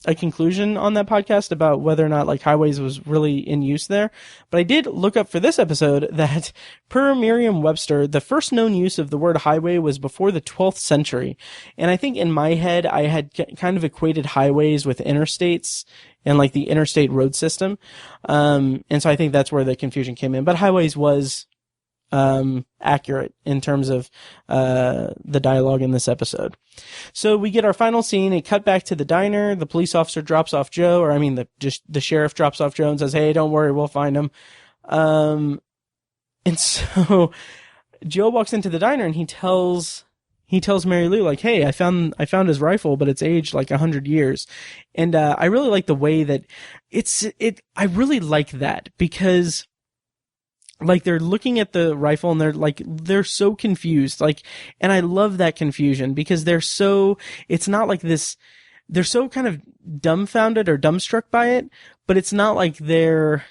a conclusion on that podcast about whether or not, like, highways was really in use there. But I did look up for this episode that, per Merriam-Webster, the first known use of the word highway was before the 12th century. And I think in my head, I had kind of equated highways with interstates and, like, the interstate road system. And so I think that's where the confusion came in. But highways was accurate in terms of the dialogue in this episode. So we get our final scene. It cut back to the diner. The police officer drops off Joe, the sheriff drops off Joe and says, "Hey, don't worry, we'll find him." And so Joe walks into the diner and he tells Mary Lou, like, "Hey, I found his rifle, but it's aged like 100 years." And I really like the way that I really like that, because, like, they're looking at the rifle and they're so confused. Like, and I love that confusion because it's not like this, they're so kind of dumbfounded or dumbstruck by it, but it's not like they're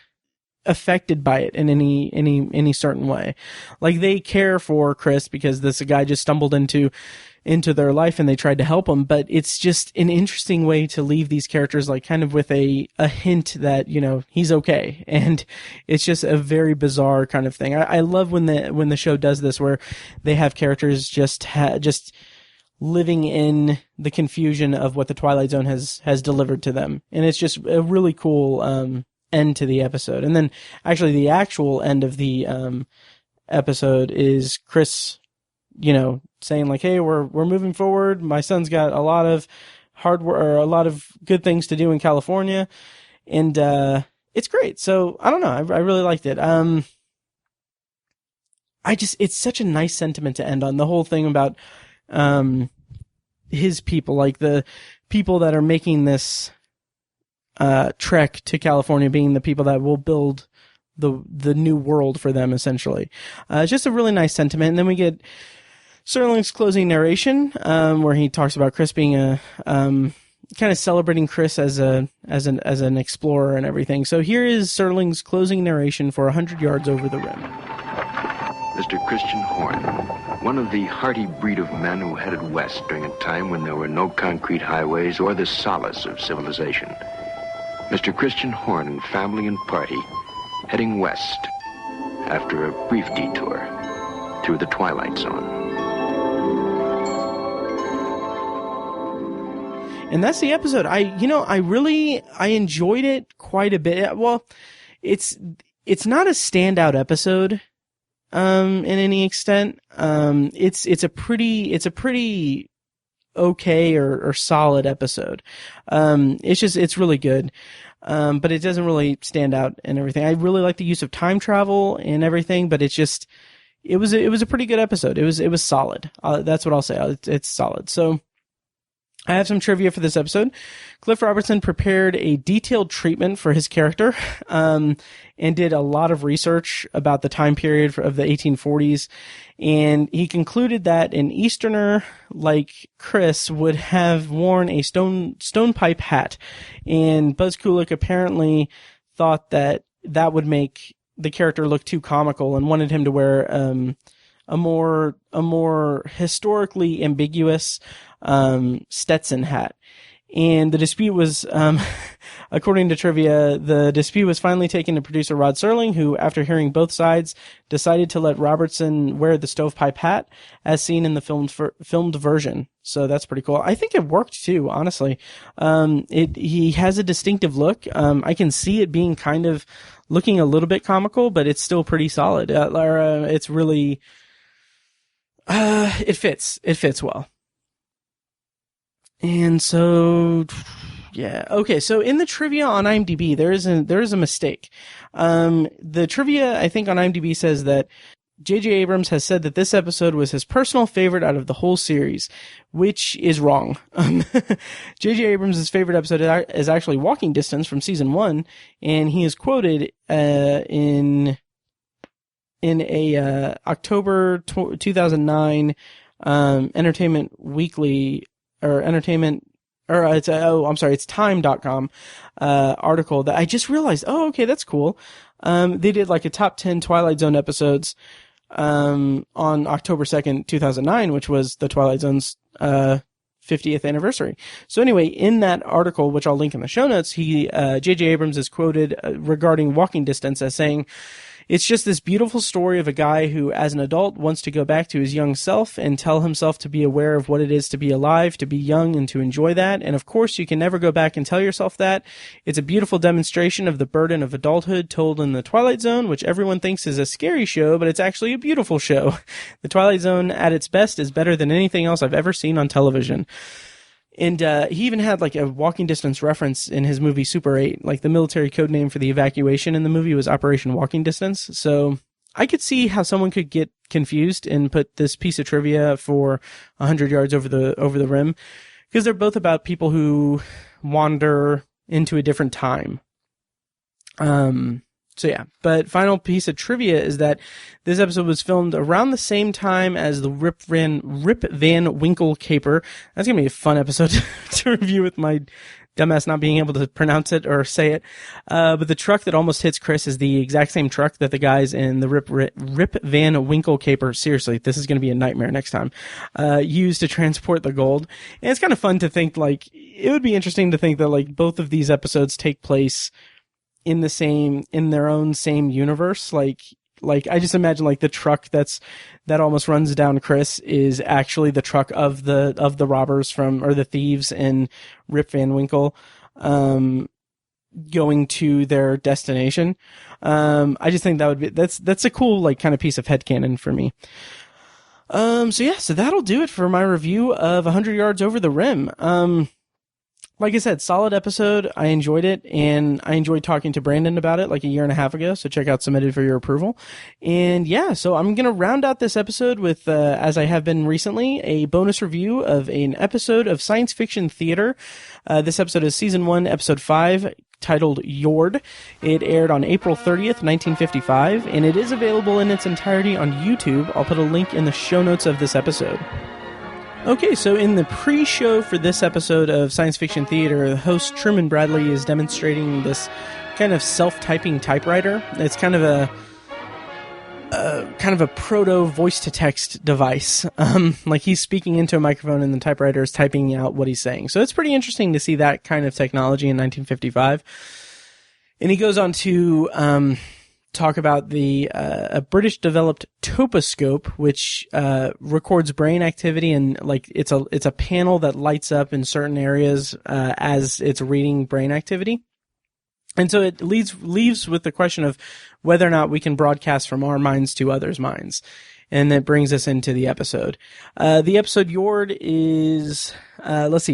affected by it in any certain way. Like, they care for Chris because this guy just stumbled into their life and they tried to help him, but it's just an interesting way to leave these characters, like, kind of with a hint that, he's okay. And it's just a very bizarre kind of thing. I love when the show does this, where they have characters just living in the confusion of what the Twilight Zone has delivered to them. And it's just a really cool, end to the episode. And then actually the actual end of the, episode is Chris, saying, like, "Hey, we're moving forward. My son's got a lot of hard work, or a lot of good things to do in California." And, it's great. So I don't know. I really liked it. It's such a nice sentiment to end on, the whole thing about, his people, like the people that are making this, trek to California being the people that will build the new world for them, essentially. Just a really nice sentiment. And then we get Serling's closing narration, where he talks about Chris being kind of celebrating Chris as an explorer and everything. So here is Serling's closing narration for 100 Yards Over the Rim. Mr. Christian Horn, one of the hearty breed of men who headed west during a time when there were no concrete highways or the solace of civilization. Mr. Christian Horn and family and party heading west after a brief detour through the Twilight Zone. And that's the episode. I enjoyed it quite a bit. Well, it's not a standout episode, in any extent. It's a pretty okay or solid episode. It's really good. But it doesn't really stand out and everything. I really like the use of time travel and everything, but it was a pretty good episode. It was solid. That's what I'll say. It's solid. So I have some trivia for this episode. Cliff Robertson prepared a detailed treatment for his character, and did a lot of research about the time period of the 1840s. And he concluded that an Easterner like Chris would have worn a stonepipe hat. And Buzz Kulik apparently thought that would make the character look too comical and wanted him to wear, a more historically ambiguous Stetson hat. And the dispute was, according to trivia, the dispute was finally taken to producer Rod Serling, who, after hearing both sides, decided to let Robertson wear the stovepipe hat as seen in the filmed version. So that's pretty cool. I think it worked too, honestly. He has a distinctive look. I can see it being kind of looking a little bit comical, but it's still pretty solid. It's really, it fits well. And so, yeah. Okay. So in the trivia on IMDb, there is a mistake. The trivia, I think, on IMDb says that J.J. Abrams has said that this episode was his personal favorite out of the whole series, which is wrong. J.J. Abrams' favorite episode is actually Walking Distance from season 1, and he is quoted, in a, October 2009, Entertainment Weekly, it's time.com, article that I just realized, that's cool. They did like a top 10 Twilight Zone episodes, on October 2nd, 2009, which was the Twilight Zone's, 50th anniversary. So anyway, in that article, which I'll link in the show notes, J.J. Abrams is quoted regarding Walking Distance as saying, "It's just this beautiful story of a guy who, as an adult, wants to go back to his young self and tell himself to be aware of what it is to be alive, to be young, and to enjoy that. And of course, you can never go back and tell yourself that. It's a beautiful demonstration of the burden of adulthood told in The Twilight Zone, which everyone thinks is a scary show, but it's actually a beautiful show. The Twilight Zone, at its best, is better than anything else I've ever seen on television." And he even had like a Walking Distance reference in his movie Super 8. Like the military code name for the evacuation in the movie was Operation Walking Distance. So I could see how someone could get confused and put this piece of trivia for 100 yards over the rim, because they're both about people who wander into a different time. So yeah, but final piece of trivia is that this episode was filmed around the same time as the Rip Van Winkle caper. That's gonna be a fun episode to review with my dumbass not being able to pronounce it or say it. But the truck that almost hits Chris is the exact same truck that the guys in the Rip Van Winkle caper, seriously, this is gonna be a nightmare next time, used to transport the gold. And it's kind of fun to think, like, it would be interesting to think that, like, both of these episodes take place in their own same universe. Like I just imagine like the truck that almost runs down Chris is actually the truck of the robbers or the thieves in Rip Van Winkle, going to their destination. I just think that's a cool, like, kind of piece of headcanon for me. So that'll do it for my review of 100 Yards Over the Rim. Like I said, solid episode. I enjoyed it, and I enjoyed talking to Brandon about it like a year and a half ago, so check out Submitted for Your Approval. And yeah, so I'm going to round out this episode with, as I have been recently, a bonus review of an episode of science fiction theater. This episode is Season 1, Episode 5, titled Y.O.R.D. It aired on April 30th, 1955, and it is available in its entirety on YouTube. I'll put a link in the show notes of this episode. Okay, so in the pre-show for this episode of Science Fiction Theater, the host Truman Bradley is demonstrating this kind of self-typing typewriter. It's kind of a proto voice-to-text device. Like he's speaking into a microphone and the typewriter is typing out what he's saying. So it's pretty interesting to see that kind of technology in 1955. And he goes on to talk about a British-developed toposcope, which records brain activity, and like it's a panel that lights up in certain areas as it's reading brain activity. And so it leaves with the question of whether or not we can broadcast from our minds to others' minds. And that brings us into the episode. The episode Y.O.R.D is,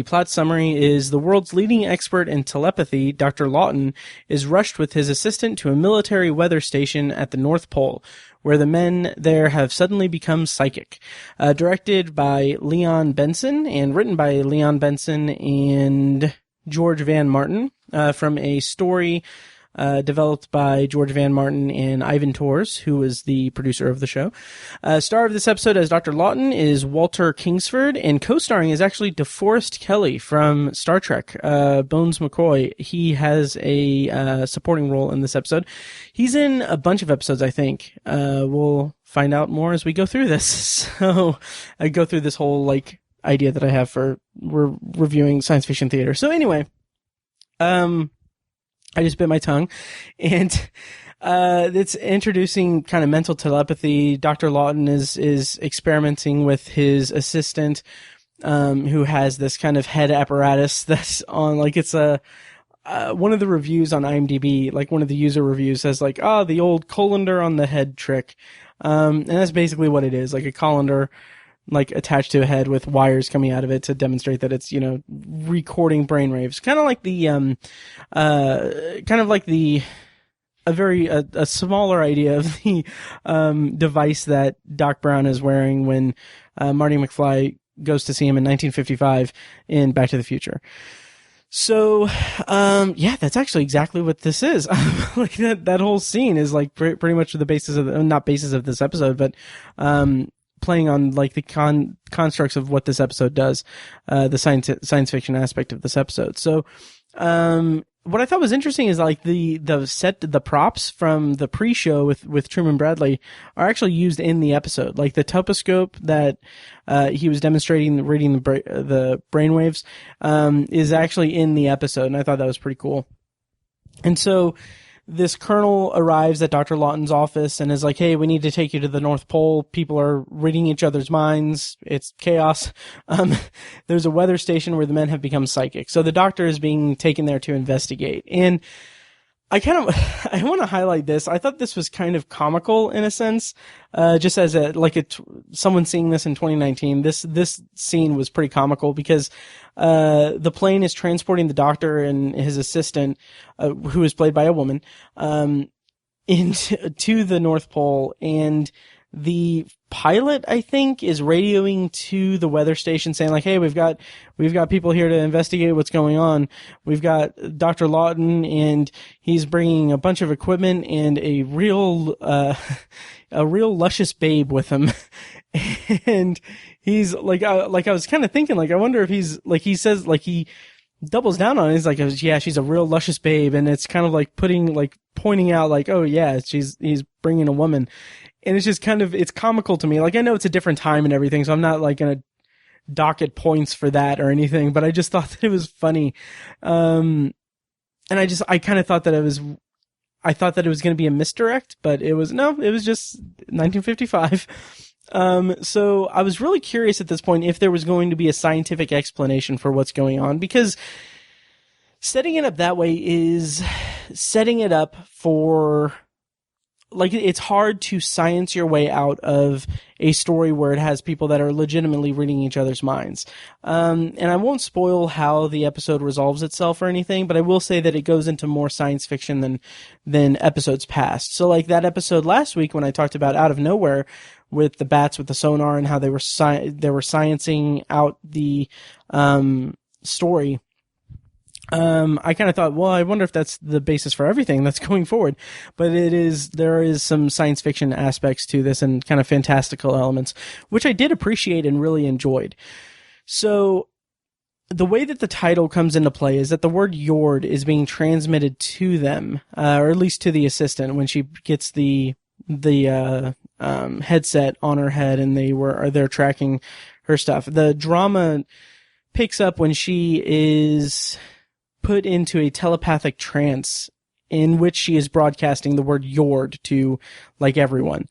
plot summary is the world's leading expert in telepathy, Dr. Lawton, is rushed with his assistant to a military weather station at the North Pole, where the men there have suddenly become psychic. Directed by Leon Benson and written by Leon Benson and George Van Martin, from a story developed by George Van Martin and Ivan Tors, who was the producer of the show. Star of this episode as Dr. Lawton is Walter Kingsford, and co-starring is actually DeForest Kelley from Star Trek, Bones McCoy. He has a supporting role in this episode. He's in a bunch of episodes, I think. We'll find out more as we go through this. So I go through this whole idea that I have for reviewing science fiction theater. So anyway, I just bit my tongue, and it's introducing kind of mental telepathy. Dr. Lawton is experimenting with his assistant, who has this kind of head apparatus that's on, it's one of the reviews on IMDb, one of the user reviews says the old colander on the head trick. And that's basically what it is, a colander attached to a head with wires coming out of it to demonstrate that it's, recording brainwaves. Kind of like a smaller idea of the, device that Doc Brown is wearing when, Marty McFly goes to see him in 1955 in Back to the Future. So, that's actually exactly what this is. That whole scene is pretty much the basis of not basis of this episode, but, playing on the constructs of what this episode does, the science fiction aspect of this episode. So, what I thought was interesting is the props from the pre-show with Truman Bradley are actually used in the episode. The toposcope that he was demonstrating reading the brainwaves is actually in the episode, and I thought that was pretty cool. And so this colonel arrives at Dr. Lawton's office and is like, hey, we need to take you to the North Pole. People are reading each other's minds. It's chaos. There's a weather station where the men have become psychic. So the doctor is being taken there to investigate. And I want to highlight this. I thought this was kind of comical in a sense, just as someone seeing this in 2019. This scene was pretty comical because, the plane is transporting the doctor and his assistant, who is played by a woman, to the North Pole, and the pilot, I think, is radioing to the weather station saying hey, we've got people here to investigate what's going on. We've got Dr. Lawton, and he's bringing a bunch of equipment and a real luscious babe with him. And he's I was kind of thinking, I wonder if he's he says, he doubles down on it. He's yeah, she's a real luscious babe. And it's kind of pointing out oh yeah, he's bringing a woman. And it's just it's comical to me. I know it's a different time and everything, so I'm not going to docket points for that or anything, but I just thought that it was funny. And I kind of thought that I thought that it was going to be a misdirect, but it was just 1955. So I was really curious at this point if there was going to be a scientific explanation for what's going on, because setting it up that way is setting it up for, it's hard to science your way out of a story where it has people that are legitimately reading each other's minds. And I won't spoil how the episode resolves itself or anything, but I will say that it goes into more science fiction than episodes past. So that episode last week when I talked about Out of Nowhere with the bats with the sonar and how they were sciencing out the story. I kind of thought, well, I wonder if that's the basis for everything that's going forward. But there is some science fiction aspects to this and kind of fantastical elements, which I did appreciate and really enjoyed. So the way that the title comes into play is that the word Y.O.R.D is being transmitted to them, or at least to the assistant when she gets the headset on her head and they're tracking her stuff. The drama picks up when she is put into a telepathic trance in which she is broadcasting the word Y.O.R.D to everyone.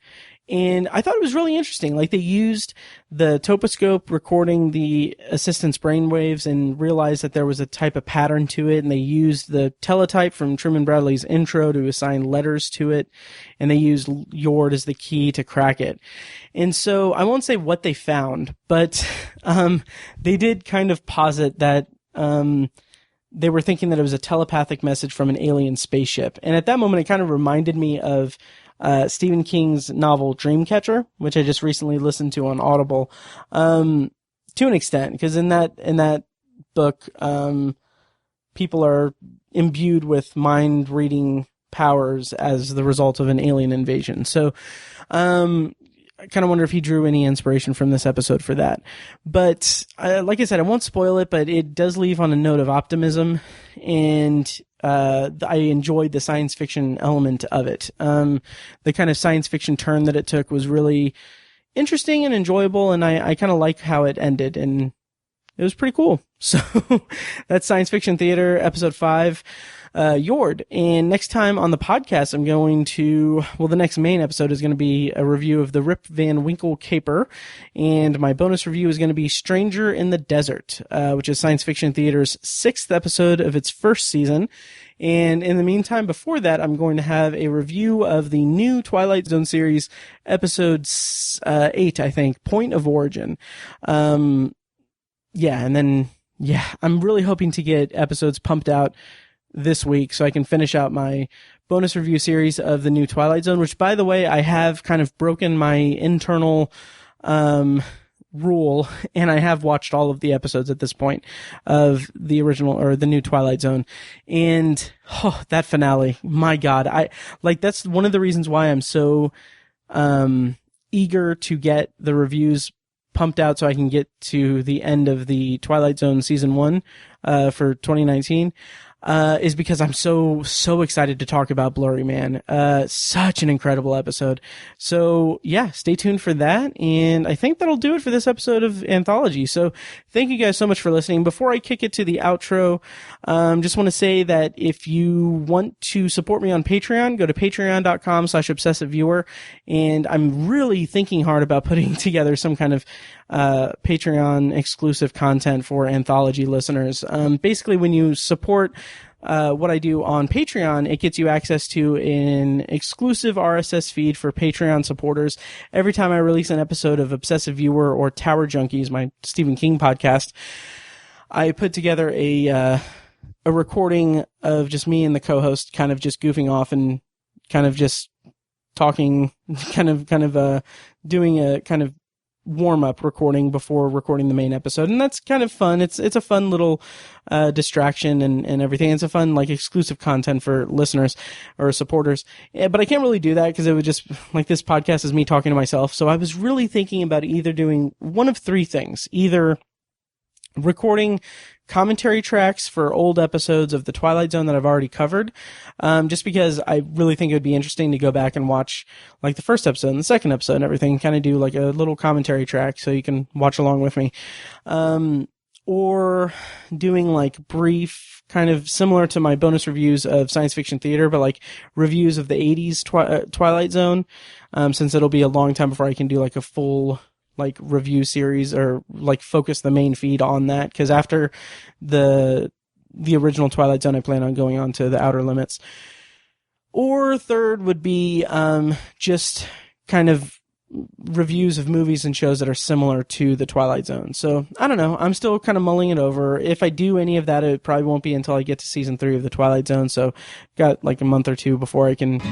And I thought it was really interesting. Like, they used the toposcope recording the assistant's brainwaves and realized that there was a type of pattern to it. And they used the teletype from Truman Bradley's intro to assign letters to it. And they used Y.O.R.D as the key to crack it. And so I won't say what they found, but they did kind of posit that they were thinking that it was a telepathic message from an alien spaceship. And at that moment, it kind of reminded me of Stephen King's novel Dreamcatcher, which I just recently listened to on Audible, to an extent, because in that book, people are imbued with mind reading powers as the result of an alien invasion. So, I kind of wonder if he drew any inspiration from this episode for that. But like I said, I won't spoil it, but it does leave on a note of optimism, and I enjoyed the science fiction element of it. The kind of science fiction turn that it took was really interesting and enjoyable, and I kind of like how it ended, and it was pretty cool. So that's Science Fiction Theater, Episode 5. Y.O.R.D. And next time on the podcast, I'm going to, the next main episode is going to be a review of the Rip Van Winkle caper. And my bonus review is going to be Stranger in the Desert, which is Science Fiction Theater's 6th episode of its first season. And in the meantime, before that, I'm going to have a review of the new Twilight Zone series, episode 8, I think, Point of Origin. I'm really hoping to get episodes pumped out this week so I can finish out my bonus review series of the new Twilight Zone, which, by the way, I have kind of broken my internal rule, and I have watched all of the episodes at this point of the original or the new Twilight Zone. And that finale, my God, that's one of the reasons why I'm so eager to get the reviews pumped out so I can get to the end of the Twilight Zone season 1 for 2019. Is because I'm so excited to talk about Blurry Man. Such an incredible episode. So yeah, stay tuned for that. And I think that'll do it for this episode of Anthology. So thank you guys so much for listening. Before I kick it to the outro, just want to say that if you want to support me on Patreon, go to patreon.com/obsessiveviewer. And I'm really thinking hard about putting together some kind of Patreon exclusive content for Anthology listeners. Basically, when you support what I do on Patreon, it gets you access to an exclusive RSS feed for Patreon supporters. Every time I release an episode of Obsessive Viewer or Tower Junkies, my Stephen King podcast, I put together a recording of just me and the co-host kind of just goofing off and kind of just talking, kind of doing a kind of warm-up recording before recording the main episode, and that's kind of fun. It's a fun little distraction and everything. It's a fun, like, exclusive content for listeners or supporters. But I can't really do that because it would just, like, this podcast is me talking to myself. So I was really thinking about either doing one of three things: either recording commentary tracks for old episodes of the Twilight Zone that I've already covered, just because I really think it would be interesting to go back and watch, like, the first episode and the second episode and everything, kind of do like a little commentary track so you can watch along with me. Or doing, like, brief, kind of similar to my bonus reviews of Science Fiction Theater, but, like, reviews of the 80s Twilight Zone, since it'll be a long time before I can do, like, a full, like, review series or, like, focus the main feed on that, because after the original Twilight Zone, I plan on going on to the Outer Limits. Or third would be just kind of reviews of movies and shows that are similar to the Twilight Zone. So I don't know, I'm still kind of mulling it over. If I do any of that, it probably won't be until I get to season 3 of the Twilight Zone, so got like a month or two before I can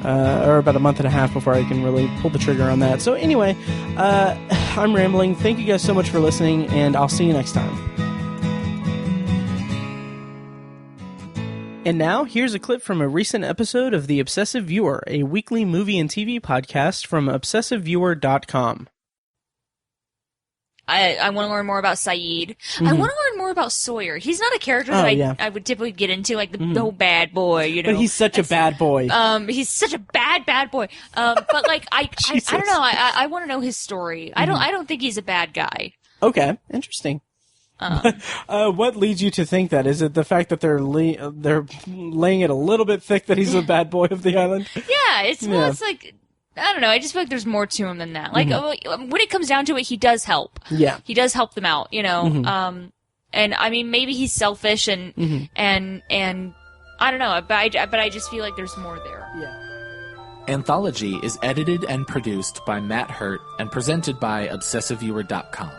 or about a month and a half before I can really pull the trigger on that. So anyway, I'm rambling. Thank you guys so much for listening, and I'll see you next time. And now, here's a clip from a recent episode of The Obsessive Viewer, a weekly movie and TV podcast from ObsessiveViewer.com. I want to learn more about Saeed. Mm-hmm. I want to learn more about Sawyer. He's not a character that I would typically get into, like the whole bad boy, you know. But he's such a bad boy. He's such a bad boy. But like I don't know. I want to know his story. I don't think he's a bad guy. Okay, interesting. What leads you to think that? Is it the fact that they're laying it a little bit thick that he's a bad boy of the island? Yeah, it's like I don't know. I just feel like there's more to him than that. Like, when it comes down to it, he does help. Yeah. He does help them out, you know? And I mean, maybe he's selfish and I don't know, but I just feel like there's more there. Yeah. Anthology is edited and produced by Matt Hurt and presented by ObsessiveViewer.com.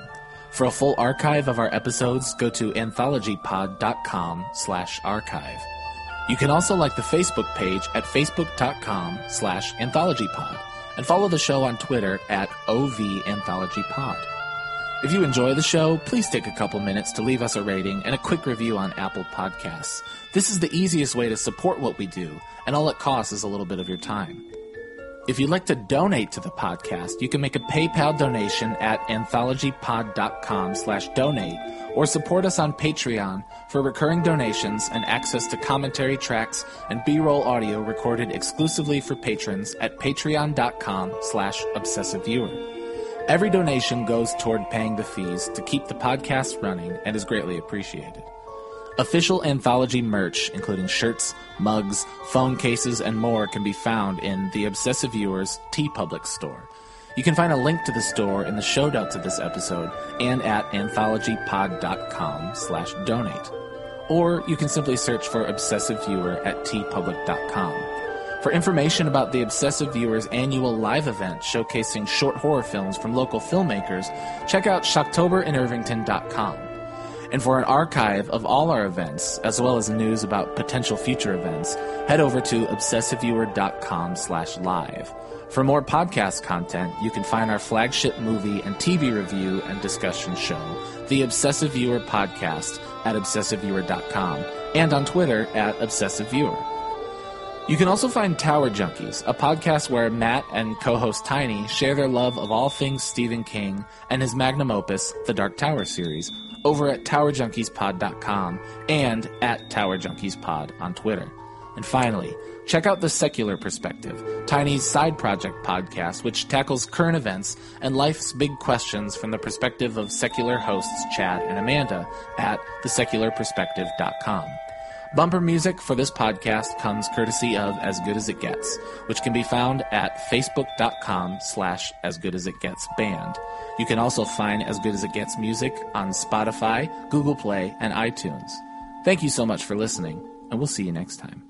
For a full archive of our episodes, go to anthologypod.com/archive. You can also like the Facebook page at facebook.com/anthologypod and follow the show on Twitter at OVAnthologyPod. If you enjoy the show, please take a couple minutes to leave us a rating and a quick review on Apple Podcasts. This is the easiest way to support what we do, and all it costs is a little bit of your time. If you'd like to donate to the podcast, you can make a PayPal donation at anthologypod.com/donate or support us on Patreon for recurring donations and access to commentary tracks and B-roll audio recorded exclusively for patrons at patreon.com/obsessiveviewer. Every donation goes toward paying the fees to keep the podcast running and is greatly appreciated. Official Anthology merch, including shirts, mugs, phone cases, and more, can be found in the Obsessive Viewers TeePublic store. You can find a link to the store in the show notes of this episode and at anthologypod.com/donate. Or you can simply search for Obsessive Viewer at tpublic.com. For information about the Obsessive Viewers annual live event showcasing short horror films from local filmmakers, check out shocktoberinirvington.com. And for an archive of all our events, as well as news about potential future events, head over to obsessiveviewer.com/live. For more podcast content, you can find our flagship movie and TV review and discussion show, The Obsessive Viewer Podcast, at obsessiveviewer.com, and on Twitter at obsessiveviewer. You can also find Tower Junkies, a podcast where Matt and co-host Tiny share their love of all things Stephen King and his magnum opus, the Dark Tower series, over at TowerJunkiesPod.com and at TowerJunkiesPod on Twitter. And finally, check out The Secular Perspective, Tiny's side project podcast, which tackles current events and life's big questions from the perspective of secular hosts Chad and Amanda at thesecularperspective.com. Bumper music for this podcast comes courtesy of As Good As It Gets, which can be found at facebook.com/asgoodasitgetsband. You can also find As Good As It Gets music on Spotify, Google Play, and iTunes. Thank you so much for listening, and we'll see you next time.